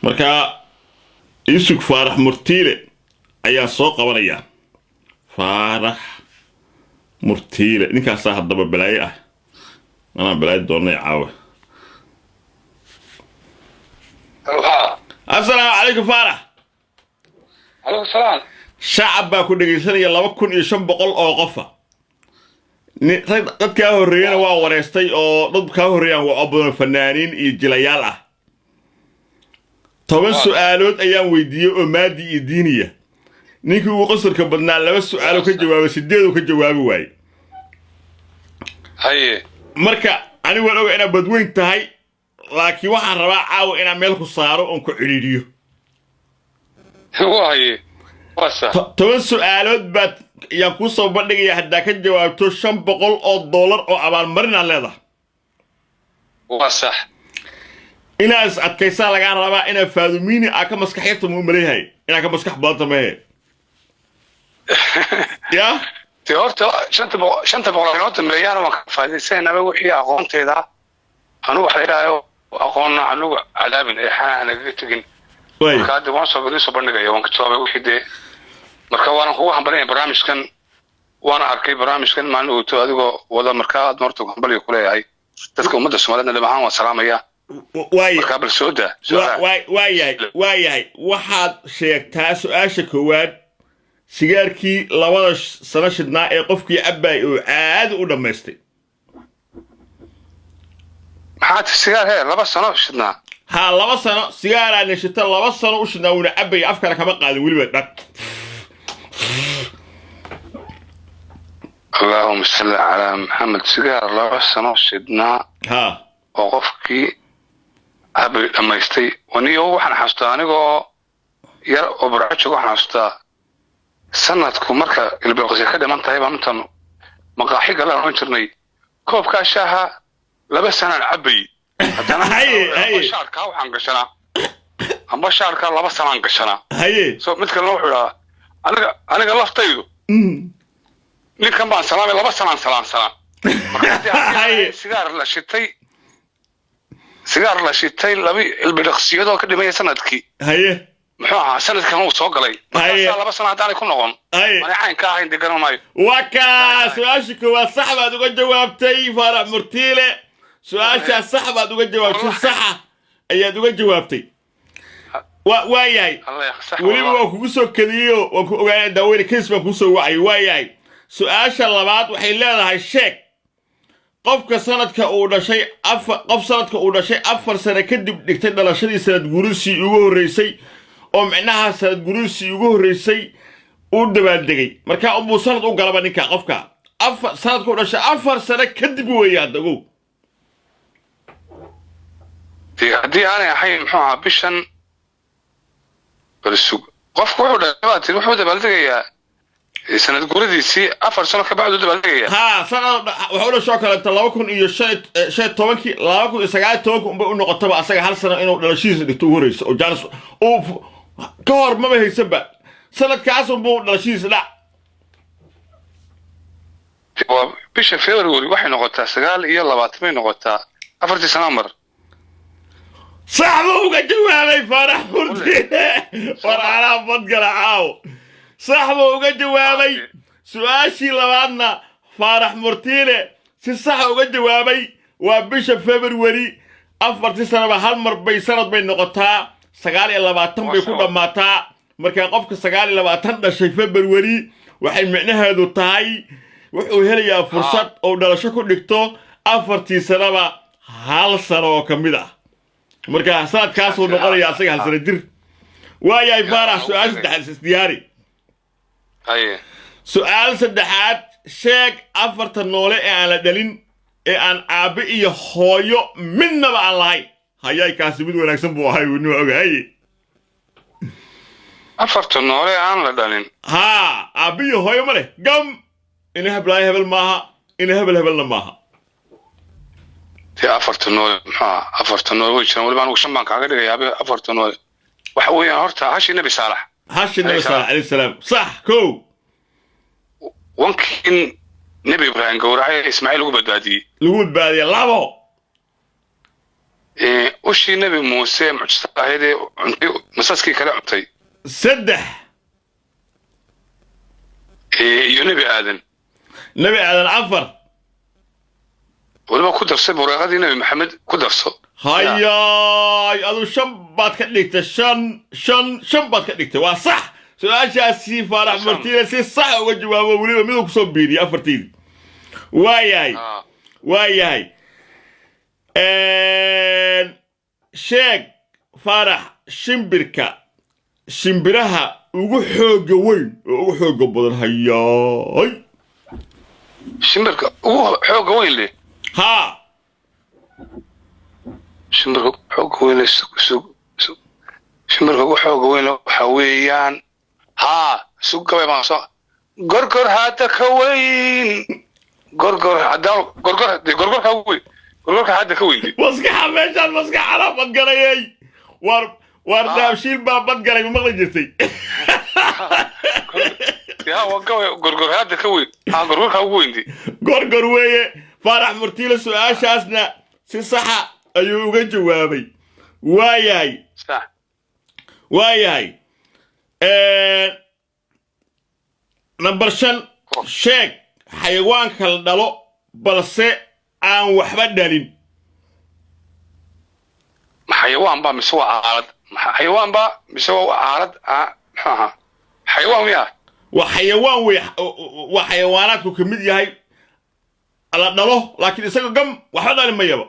marka isug faarax murtiile ayaa soo qabanaya faarax murtiile ninkaasaa haddaba balaaye ah anaa balaaye doonay caawa assalaamu calaykum faarax عليكم السلام shacab baa ku dhegaysanaya 2500 oo qofa dad kaa horreeyana waa wareystay oo dad kaa horreeyaan waa badan fanaaniin iyo jilayaal ah 10 su'aalood ayaan weydiiyay oo maadi iyo diiniya ninkii uu qasarka badnaa 2 su'aalo ka jawaabay 8 ka jawaabi waayay هاي marka ani waan ogaa inaad badweyn tahay laakiin waxaan rabaa caawa inaan meel ku saaro oon ku ciriiriyo هاي واسع 10 su'aalood baad yaan ku soo bandhigaya haddaa ka jawaabto $500 oo abaalmarin aan leedahay واسع inaas adkaysaa laga rabaa ina faadumini ka maskaxyarta mu maleeyahay ina ka maskax badan tahay ya تي horta shanta boqolkiiba milyan oo ka faa'iideysanaba wixii aqoonteeda anu waxa ilaahay aqoon anu cadaabin ee xana naga tagin way ka dib waan soo bandhigaya waan ka jawaabay wixii de marka waan kugu hambalay barnaamijkan waan arkay barnaamijkan maalin uu to adigoo wada marka aad marto hambalay ku leeyahay dadka ummadda Soomaaliyeed dhamaan waan salaamaya way marka bal sooda way waxaad sheegtaa su'aasha koowaad sigaarkii labada sano shidnaa ee qofkii cabay oo aad u dhameystay maxaad sigaar hee 2 sano shidnaa ha 2 sano sigaara nashita 2 sano u shidnaa una cabay afkana kama qaadin waliba dhaq اللهم صل على محمد سيجار الله سنة شدنا ها وقفكي أبي لما يستي ونيو وحنا حستا نيجو ير أبرعتشو وحنا حستا سنة كمركة اللي بيقصي كده من طيبة من مقاحي قال أنا انترني كوب كاشاها لبس أنا العبي هاي شعر كاو حنقشنا أما شعر كا لبس أنا حنقشنا هاي سو مثل نوع أنا قال طيبه ninkan baan salaamay 2 salaan هاي sigaar la shitay labi ilbidaqsiyado ka dhimay sanadkii هاي muxuu ahaa sanadkan uu soo galay markaas 2 sano hadaan ku noqon ma aan ka ahayn degan maayo وكا سؤالك هو صح بعد uga jawaabtay faarax murtiile su'aasha sax baad uga jawaabtay sax ayaad uga jawaabtay waayahay waliba waa kugu soo kadiyo waan ku ogaanay daawada kiis baan ku soo wacay waayahay su'aasha labaad waxay leedahay sheeg qofka sanadka uu dhashay afar sano kadib dhigtay dhalashadii sanad guurisi ugu horeysay oo macnaha sanad guurisi ugu horeysay uu dabaaldegay marka uu sanad u galaba ninka qofka sanadka uu dhashay 4 sano kadib weeyaan dago hadii aanay ahayn muxuu ahaa bishan balsug qofku wuxuu dabaaldegayaa sanad guuradiisii 4 sano ka bacdu dabaaldegaya ha sanad wuxuu la soo kala 2015 2019 umba u noqotaba asaga hal sano inuu dhalashiisa dhigto ugu horeyso oo jaanis oo ka hor ma haysanba sanadkaas uu dhalashiisa dhac bisha February waxay noqotaa 29 bay noqotaa 4 sano mar صاحبه وجوابي فرح مرتين فرح فضل عاو صاحبه وجوابي سؤاشي لبعضنا فرح مرتين صح وجوابي وبش فبراير أفر سنة بهالمر بيسرد بين نقطة سجال إلا بعتم بيكون ماتا مركا قفك سجال إلا بعتم ده شيء فبراير وحين معناها هذا تاي وهي فرصة أو درشكو دكتور أفر سنة بهال سنة كميدا marka saadkaas uu noqonaya asaga hal sano jir waayay faarax su'aal saddexaad diyaari su'aal saddexaad sheeg afarta noole ee aan la dhalin ee aan aabe iyo hooyo midnaba aan lahayn hayay kaasi mid wanaagsan buu ahay wuu ogahay afarta noole aan la dhalin ha aabe iyo hooyo male gam ina hebel maaha ina hebelna maaha afarta nool way jiraan waliba anigu shan baan kaaga dhigayaa afarta nool waxa weeyaan horta hashi nabi saalax alayhi salaam sax ko wankin nabi ibraahim gowracay ismaaciil lagu badbaadiyay labo وشي نبي موسى معجزة هيدي مساسكي كلا عمتي سدح نبي آدم نبي آدم عفر ولما كنت أرسل ورقة نبي محمد كنت أرسل هياي أدو شنبات كديكتا شنبات كديكتا وصح سؤاشاسي فارح مرتينا سي صح وجوابه وليبا ميدو كسوبيني أفرتيني واياي sheeg faarax shimbiraha ugu xooga weyn oo ugu xooga badan hayaay shimbirka ugu xooga weyn leh haa shimbirka xooga weyn shimbirka ugu xooga weyn waxa weeyaan haa sugabay ma soo gorgor hada ka weyn gorgor ka weyn gorgorka hada ka weyn maskaxa meeshaan maskaxana badgalayay war daabshiil baa badgalay ma maqli jirtay yaa waqay gorgor hada ka weyn gorgorka ugu weyn gorgor weeye faarax murtiile su'aashaasna si saxa ayuu uga jawaabay waayahay number 5 sheeg xayawaanka la dhalo balse aan waxba dhalin حيوان با مسوا عارض حيوان با مسوا عارض حيوان وياه وحيوان وحيوانات كميد ياهي على دلو لكن اسقو قم waxba dhalin ma yaba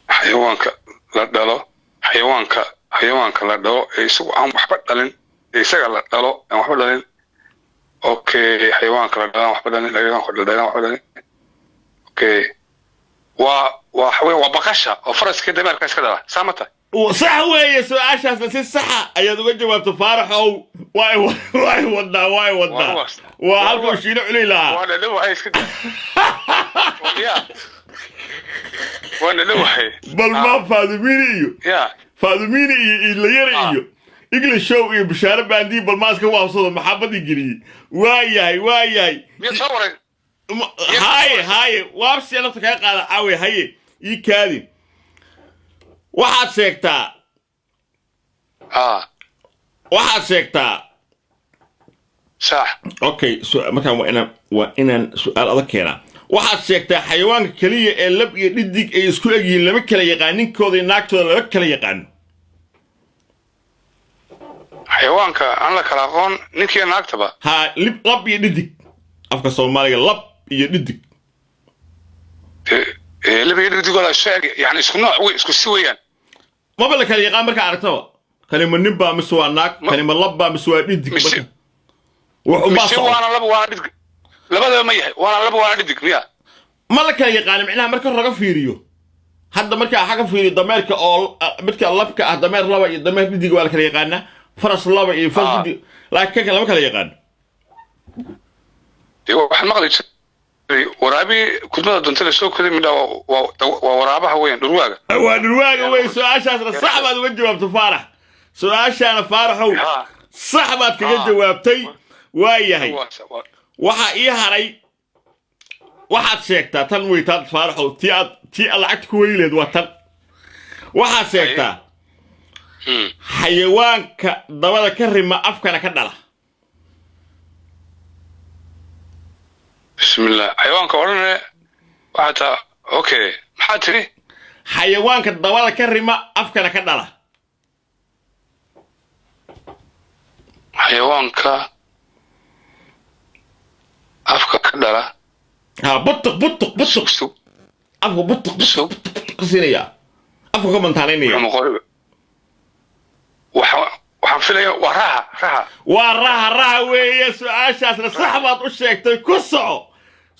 حيوانك لا دلو حيوانك لا دلو اسقو aan waxba dhalin isaga la dhalo aan waxba dhalin اوكي حيوانك لا دلو waxba dhalin waxba dhalin اوكي وحوي وبقشة وفرس كده مركز كده سامته وصح ويا سؤاشاس بس الصحة أيضا وجه وتفارح أو واي ودا وهالكو شيلوا علي لا وانا لو هاي كده وانا لو هاي بل ما فاضميني يا فاضميني اللي يريو يقول شو بشارة باندي بل ما اسكو واصل محبة يجري واي بيصور هاي وابسي أنا تكاي قال عاوي هاي يكادي واحد سيكتا واحد سيكتا صح اوكي سؤال مكان وإنا سؤال أذكرنا واحد سيكتا حيوان كلية اللب يديك يسكو اجي لما كلا يقانين كودي ناكتو لما كلا يقان حيوانك أنا لك راقون نكي ناكتبا ها لب يديك أفكا صومالي لب يديك اللي بيديك ولا شيء يعني اسكو نوع اسكو سويان ما بالك هل يقام بركة عرفتوا كلمة نبا مسوا ناك كلمة لبا مسوا يديك مش وانا لب وانا ديك لبدا ما يحي وانا لب وانا ديك ميا ما لك يقان معناها مركه رقا فيريو hadda marka xaga fiiri dameerka oo midka labka ah dameer laba iyo dameer didig waa kala yaqaana faras laba iyo faras didig laakiin kala kala yaqaan waxaan maqlay waraabi kudmada duntada soo kale midha waa waraabaha weyn dhurwaaga way su'aashaasna sax baad uga jawaabtay faarax su'aashaana faaraxow sax baad kaga jawaabtay waayahay waxa ii haray waxaad sheegtaa tan weytaad faaraxow tii lacagta ku weyleed waa tan waxaad sheegtaa xayawaanka dabada ka rima afkana ka dhala بسم الله حيوانك ورنا واحد اوكي محاتري حيوانك الدوالة كريمة افكنا كدلا حيوانك افكا كدلا ها بطق افكا بطق قصيرية افكا كمان تانينية waxaan filayaa waraha weeye su'aashaasna sax baad u sheegtay ku soco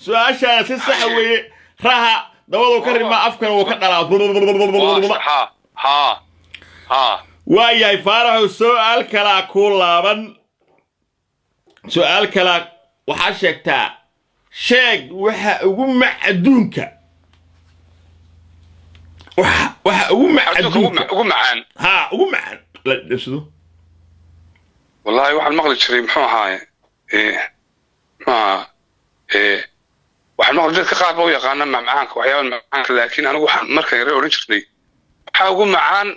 su'aashaana si sax weeye raha dabadu ka rima afkana uu ka dhalaa waayahay faaraxu su'aal kala ku laaban su'aal kala waxaa sheegtaa sheeg waxa ugu macduunka waxa ugu macaan ugu macaan la dhasdo والله واحد مغلق شري محو هاي waxaan maqlay dadka qaar baa u yaqaana macmacaanka waxyaaba macmacaanka laakiin anigu waxaan markan yare odhan jirnay waxaa ugu macaan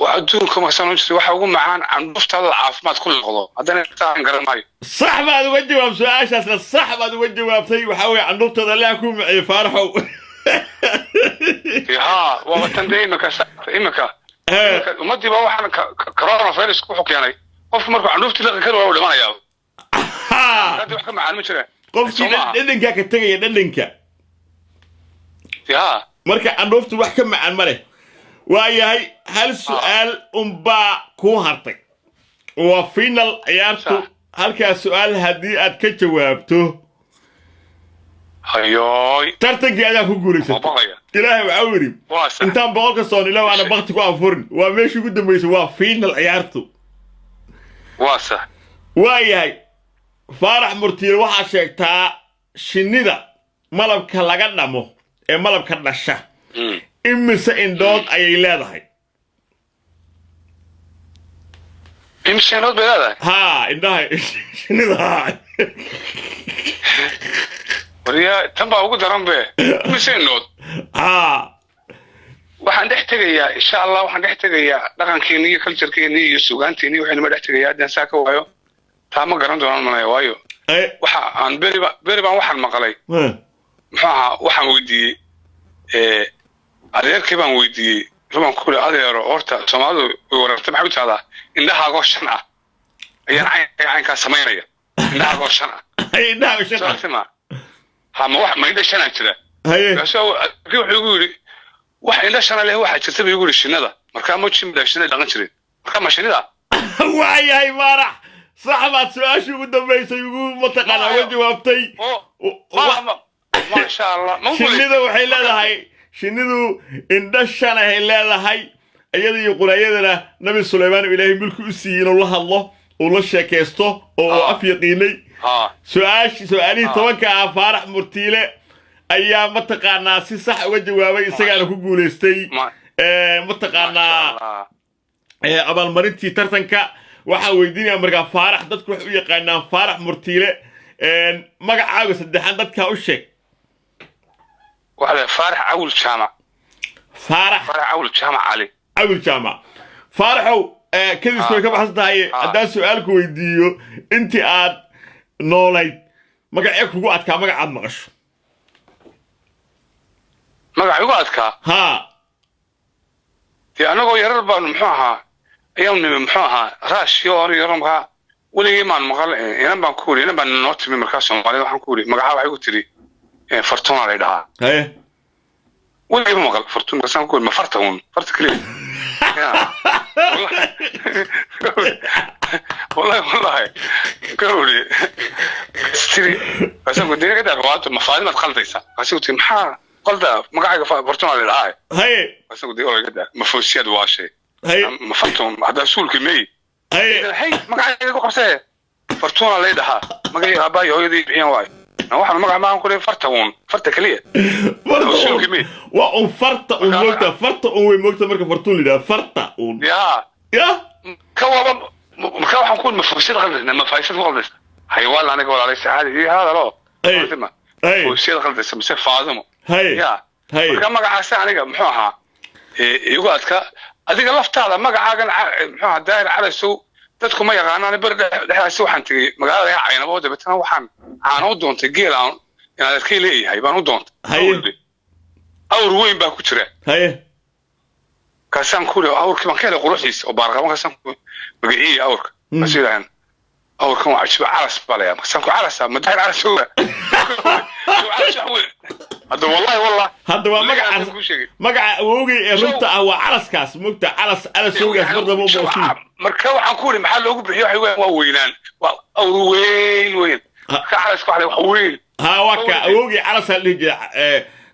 waa adduunka markaan odhan jirnay waxaa ugu macaan candhuuftaada caafimaad ku noqdo haddana taan garan maayo صح بعد وجه سؤال صح بعد وجه طيب وحاول عن نقطة اللي أكون معي فارحوا ها وقتاً دايما إمك ومدي بقى وحنا كورونا فيروس كوحك يعني قف مركو عندوفتي لقى كده ولا ما يا هذا وحكم عن مشرع قف دلنكا كتجي دلنكا يا مركا عندوفتي وحكم عن مره وياي هل سؤال با كو هرتي وفينال عيارتو هل كان سؤال هدي أد كجوابته هياي ترتقي أنا كقولي إلهي وعوري أنت بقولك صوني لو أنا بغتك وأفرن وماشي قدام يسوا فينال عيارتو واسع وياي فارح مرتيل waxaa sheegtaa shinida malabka laga dhamo ee malabka dhasha imise indood ayay leedahay imise indood bay leedahay ha indhahay shinida wariya tan baa ugu daran be imise indood ha waxaan dhex tegayaa insha Allah waxaan dhex tegayaa dhaqankeena iyo culture-keena iyo suugaanteena waxaan ma dhex tegayaa hadaan saaka waayo taama garan doonaan manay waayo waxa aan beri baan waxaan maqalay maxaa waxaan weydiiyey adeerkii baan weydiiyey ruban ku adeero horta Soomaalidu way warartay maxay u tahdaa indhahaago shan ah ayaan caynka sameynaya indhahaago shan ah indhahaago shan ah ha ma wax ma indha shan ah jira wuxuu igu yiri wax indha shan leh waxa jirta igu yiri shinada marka ma jimda shinada dhaqan jiray marka ma shinada waayahay marax صاحبات سؤال شو قدام بيسوي يقول متقنا وجوابتي ما شاء الله شنيدو waxay leedahay shinidu indhashana ay leedahay ayada iyo quraayadana nabi Suleymaan ilaahay milku u siiyay oo la hadlo oo la sheekaysto oo af yaqiinay su'aalii tobanka Faarax Murtiile ayaa mataqaanaa si sax uga jawaabay isagana ku guuleystay mataqaanaa abaalmarintii tartanka waxaan weydiinayaa markaa Faarax dadku wax u yaqaanaan Faarax Murtiile magacaaga saddexan dadka u sheeg waxa Faarax Awul Jaamac Faarax Awul Jaamac Ali Awul Jaamac Faaraxow kadib soo ka baxsaday haddaan su'aalku weydiiyo intii aad noolayd magacee kugu adkaa magacaad maqasho magaciigu adkaa ha tii anagoo yarar baan muxuu ahaa ayaan muxuu raash iyo yaramka waligeey maan maqal inaan baan ku wariyo inaan baan noo timi markaa Soomaalida waxaan ku wariyo magaca waxay ku tiri Fortuna la dhaha waligeey maqal Fortuna kasaan ku ma farta kaliya والله كوري استري بس أقول دينك ده رواتب مفاهيم تخلطيسا بس أقول تمحى قلدا مقعد فرتون على العاي هاي بس أقول ديولا كده مفوسيات واشي هاي مفرتهم هذا سول كمية هاي مقعد يقول قصة فرتون على يدها مقعد أباي هو يدي بيان واي واحد مقعد معهم كله فرتة كلية سول كمية وأم فرتة وموتة فرتة وموتة مركب فرتون لده فرتة يا كوابا مكان حنكون مفروسين غلطنا مفايسين غلطنا حيوان أنا أقول عليه سعادة إيه هذا لا مفروسين غلطنا مسك فاضمه يا مكان ما قاعد ساعة محوها يقول أتك أديك لفت هذا ما قاعد محوها داير على سوق تدخل ما يغانا أنا برد لحد سوق حنتي ما قاعد يعين بود بتنا وحن أنا ودون تجيل أنا يعني تكيل إيه هاي بان ودون أو روين باكوتشرة كاسان كله أورك كمان كله قروحيس وبارك ما كاسان مقعي أورك مسيران أورك ما عشبة عرس بالله كاسان كله عرس ما داير عرس هو عرس هو هذا والله هذا هو مقع ووجي رنت أو عرس كاس مقطع عرس هو برضه مو موجود مركب حنقول محل وجب حيوان ووينان أو وين كعرس كحلي وين ها وكا ووجي عرس اللي جا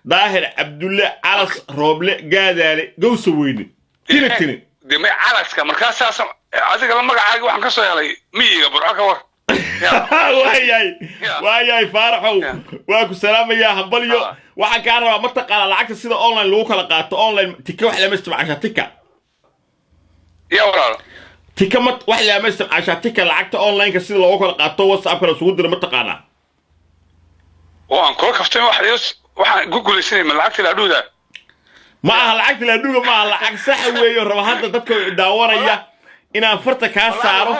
ظاهر عبد الله عرس روبله قادالي قوس ويني تيني دي ما عرس كمركز ساسم عادي لما قاعد waxaan ka soo helay miyiga burco ka war waayay Faaraxow waa ku salaamayaa hambalyo waxaan ka rabaa mataqaana lacagta sida online lagu kala qaato online tika wax lama isticmaasha tika ya walaal tika wax lama isticmaasha tika lacagta online ka sida lagu kala qaato WhatsApp kala sugu diro mataqaana وأن كل كفتين واحد waxaan ku guulaysanay ma lacagta la dhuuda ma aha lacagta la dhuuga ma aha lacag sax weeyo raba hadda dadka daawanaya inaan farta ka saaro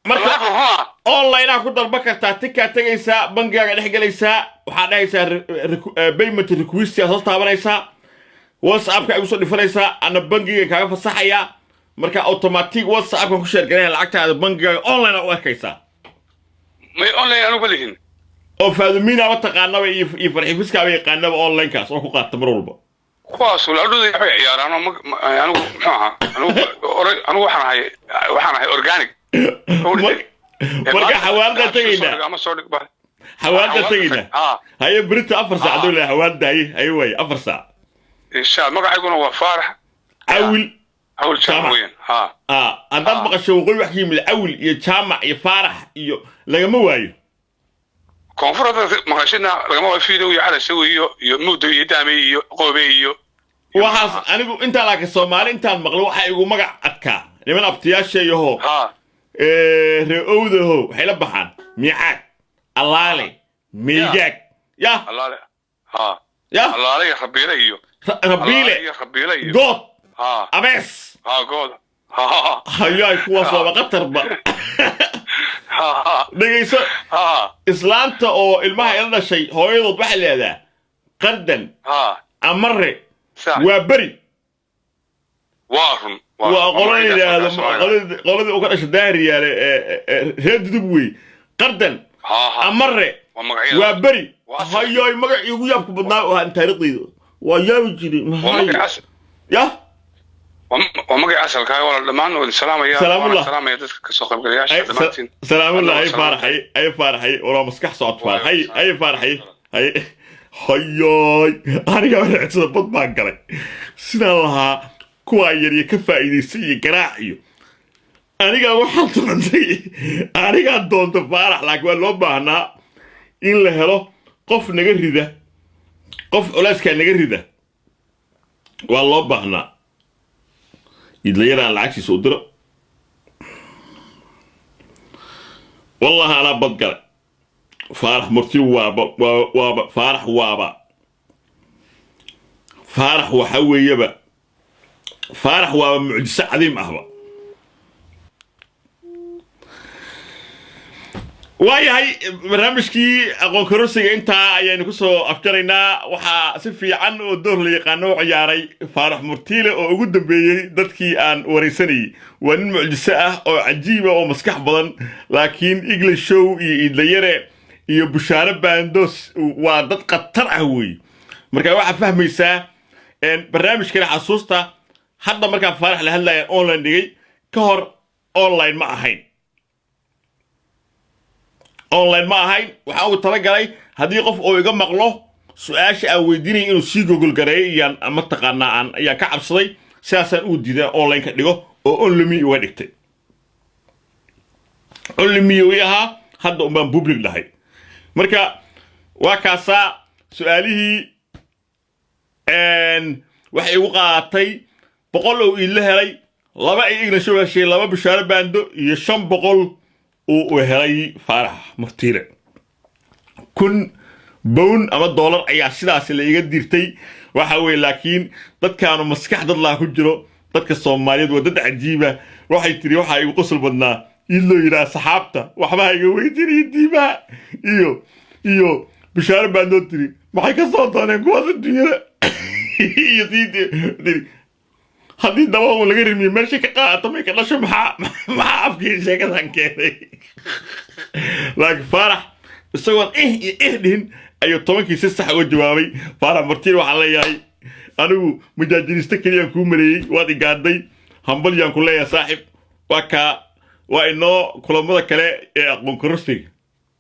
marka online ku dalba kartaa tika tagaysaa bangaaga dhex galaysaa waxa dhahaysaa payment request soo taabanaysaa WhatsApp ka igu soo dhifanaysaa ana bangiga kaaga fasaxaya marka automatic WhatsApp ku share gareeyay lacagtaada bangiga online u arkaysaa ma online anu balihin oo faadumina wa taqaanaba iyo farxifiska ay yaqaanaba online kaas oo ku qaata mar walba kuwaas la dhuuday waxay ciyaaraan anigu maxaa anigu waxaan ahay organic marka xawaalada tagayna xawaalada tagayna haye brito 4 saac dawla xawaalada ay way 4 saac insha Allah magacayguna waa Faarax awil jaamac haddaad maqasho waqooyi wax yimid awil iyo jaamac iyo Faarax iyo lagama waayo koonfurada maqashina lagama waayo fiido iyo cala sawiyo iyo muddo iyo daamay iyo qoobe iyo waxaas anigu inta laaka Soomaali intaan maqlo waxa igu magac adka niman aftiyaasha iyo reewdaho waxay la baxaan miicaad allaale miigaag ya allaale ya allaale rabiile iyo rabiile iyo god abees god hayaay kuwa soo qatarba dhageyso islaanta oo ilmaha ila dhashay hooyadood waxa leedahay qardan amare waa bari waarun qoladii uga dhashay daariyaale reed dubwey qardan amare waa bari hayaay magacii ugu yaabku badnaa oo aan taariikhdeedu waa yaabi jiray ya ومجي عسل كاي ولا دمان والسلام يا سلام يا دتك كسو قيب غلياش دمانتين سلام الله اي فرحي ولا مسكح صوت فرحي اي فرحي هي هياي انا قاعد اعتصد بط ما قلي سيدا لها كوا يري كفايديسي قراعيو انا قاعد waxaan turantay aniga doonto farax laakiin waa loo baahnaa in la helo qof naga rida qof culeyska naga rida waa loo baahnaa يدلينا العكس صدره والله أنا بقول فارح مرتي وابا فارح وابا فارح وحوي يبا فارح وابا معجزة عظيم أهبا واي هاي برنامجكي أقول كروسي أنت يعني كسو أفكارنا وحا سفي عنه الدور اللي قانو عياري فارح مرتيلة أو قد بي دادكي أن وريساني وأن معجزة أو عجيبة أو مسكح بضن لكن إقل الشو يدليري يبشارة باندوس وداد قطر أهوي مركا واحد فهم يسا أن برنامج كنا حسوستا حتى مركا فارح لهلا أونلاين دي كهر أونلاين معهين online ma ahayn waxa uu tala galay hadii qof oo iga maqlo su'aasha aan weydiinay inuu si Google gareeyay ama taqaanaa aan ayaa ka cabsaday sidaasaan uu diiday online ka dhigo oo online uga dhigtay online yaha hadda uma public lahay marka waa kaasa su'aalihii waxay ugu qaatay 100 oo ila helay laba ay igna soo laba bishaaro baando iyo 500 وهاي فرح مرتيلة كن بون أما دولار أي عشرة اللي يقدرتي وحاول لكن ضد كانوا مسكح ضد الله كجرو ضد كالصوماليات وضد عجيبة روح يتري روح يقصل بدنا يلو يرى صحابته وحما يقوي يتري يديبا إيو بشار باندو تري ما حيك صوتاني قوات الدنيا يتري هذه الدواء ولا غير مين ماشي كقاطع ما يكلاش مع أفكار شيء كذا كذا لكن فرح الصوت دهن أيوة طبعا كيس الصح والجوابي فرح مرتين وحلاي أنا مجاجين استكري يكون مري وادي قاعدي همبل يان كله يا صاحب وكا وإنه كل مرة كله أقوم كرسي